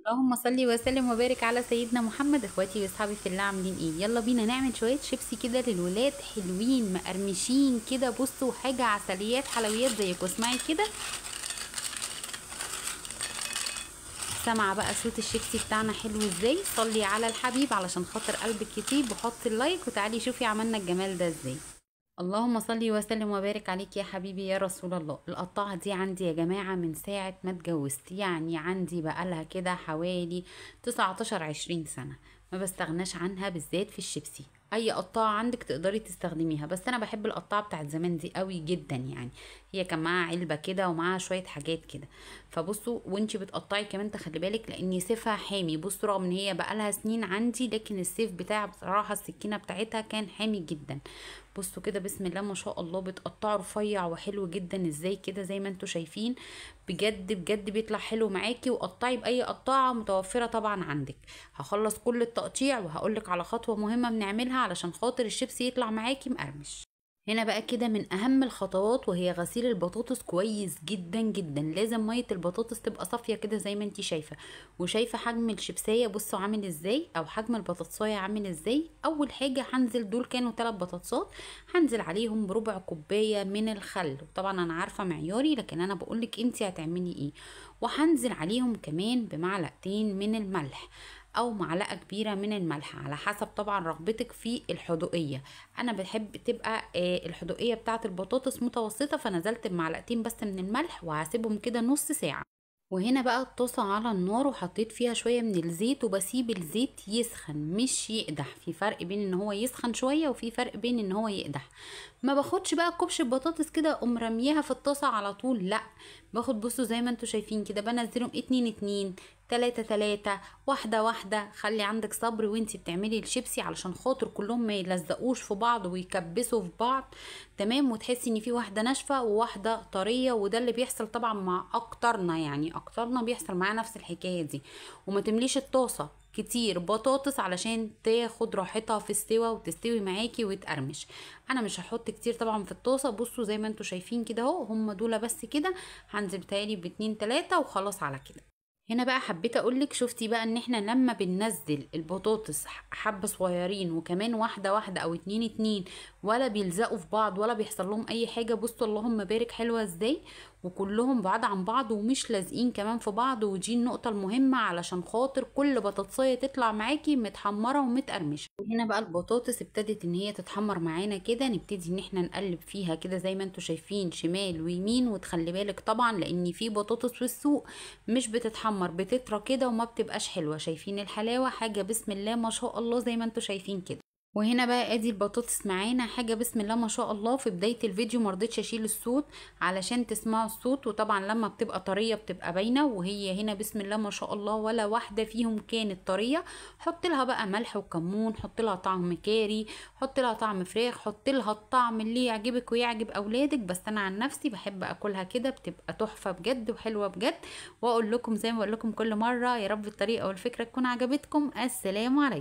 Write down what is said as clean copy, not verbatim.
اللهم صل وسلم وبارك على سيدنا محمد. اخواتي واصحابي في الله عاملين ايه؟ يلا بينا نعمل شويه شيبسي كده للولاد، حلوين مقرمشين كده. بصوا حاجه عسليات حلويات زيكم. اسمعي كده، سمع بقى صوت الشيبسي بتاعنا حلو ازاي. صلي على الحبيب علشان خاطر قلبك يطيب، وحطي اللايك وتعالي شوفي عملنا الجمال ده ازاي. اللهم صل وسلم وبارك عليك يا حبيبي يا رسول الله. القطاعة دي عندي يا جماعة من ساعة ما اتجوزت، يعني عندي بقالها كده حوالي 19 20 سنة. ما بستغناش عنها بالذات في الشيبسي. اي قطاعة عندك تقدري تستخدميها، بس انا بحب القطاعة بتاعت زمان دي قوي جدا يعني. هي كان معاها علبة كده ومعاها شوية حاجات كده. فبصوا وانتي بتقطعي كمان تخلي بالك، لان سيفها حامي. بصوا رغم ان هي بقالها سنين عندي، لكن السيف بتاع بصراحة السكينة بتاعتها كان حامي جدا. بصوا كده بسم الله ما شاء الله، بتقطعه رفيع وحلو جدا ازاي كده زي ما انتوا شايفين. بجد بجد بيطلع حلو معاكي. وقطعي باي قطاعه متوفره طبعا عندك. هخلص كل التقطيع وهقولك على خطوه مهمه بنعملها علشان خاطر الشيبسي يطلع معاكي مقرمش. هنا بقى كده من اهم الخطوات، وهي غسيل البطاطس كويس جدا جدا. لازم ميه البطاطس تبقى صافيه كده زي ما انتي شايفه. وشايفه حجم الشيبسيه بصوا عامل ازاي، او حجم البطاطسايه عامل ازاي. اول حاجه هنزل، دول كانوا 3 بطاطسات، هنزل عليهم بربع كوبايه من الخل. طبعا انا عارفه معياري، لكن انا بقولك انتي هتعملي ايه. وهنزل عليهم كمان بمعلقتين من الملح، او معلقه كبيره من الملح على حسب طبعا رغبتك في الحدوقيه. انا بحب تبقى الحدوقيه بتاعه البطاطس متوسطه، فنزلت بمعلقتين بس من الملح وهسيبهم كده نص ساعه. وهنا بقى الطاسة على النار، وحطيت فيها شوية من الزيت، وبسيب الزيت يسخن مش يقدح. في فرق بين ان هو يسخن شوية، وفي فرق بين ان هو يقدح. ما باخدش بقى كبش البطاطس كده اقوم رميها في الطاسة على طول، لا. باخد بصوا زي ما انتوا شايفين كده، بنزلهم 2 2 3 3 واحدة واحدة. خلي عندك صبر وانتي بتعملي الشيبسي علشان خاطر كلهم ما يلزقوش في بعض ويكبسوا في بعض. تمام. وتحسي ان في واحدة ناشفة وواحدة طرية، وده اللي بيحصل طبعا مع اكترنا، يعني اكترنا بيحصل معاه نفس الحكاية دي. وما تمليش الطاسة كتير بطاطس علشان تاخد راحتها في السوا وتستوي معاكي وتقرمش. انا مش هحط كتير طبعا في الطاسة. بصوا زي ما انتوا شايفين كده اهو، هم دول بس كده. هنزل بتهيألي باتنين تلاتة وخلاص على كده. هنا بقى حبيت اقولك، شفتي بقى ان احنا لما بننزل البطاطس حبة صغيرين، وكمان واحدة واحدة او 2 2، ولا بيلزقوا في بعض ولا بيحصل لهم اي حاجة. بصوا اللهم بارك حلوة ازاي، وكلهم بعاد عن بعض ومش لازقين كمان في بعض. ودي النقطة المهمة علشان خاطر كل بطاطسية تطلع معاكي متحمرة ومتقرمشة. هنا بقى البطاطس ابتدت ان هي تتحمر معانا كده، نبتدي ان احنا نقلب فيها كده زي ما انتوا شايفين شمال ويمين. وتخلي بالك طبعا لان في بطاطس في السوق مش بتتحمر، بتطرى كده وما بتبقاش حلوة. شايفين الحلاوة؟ حاجة بسم الله ما شاء الله زي ما انتوا شايفين كده. وهنا بقى ادي البطاطس معانا حاجه بسم الله ما شاء الله. في بدايه الفيديو مرضتش اشيل الصوت علشان تسمعوا الصوت، وطبعا لما بتبقى طريه بتبقى باينه. وهي هنا بسم الله ما شاء الله ولا واحده فيهم كانت طريه. حط لها بقى ملح وكمون، حط لها طعم كاري، حط لها طعم فراخ، حط لها الطعم اللي يعجبك ويعجب اولادك. بس انا عن نفسي بحب اكلها كده، بتبقى تحفه بجد وحلوه بجد. واقول لكم زي ما بقول لكم كل مره، يا رب الطريقه والفكره تكون عجبتكم. السلام عليكم.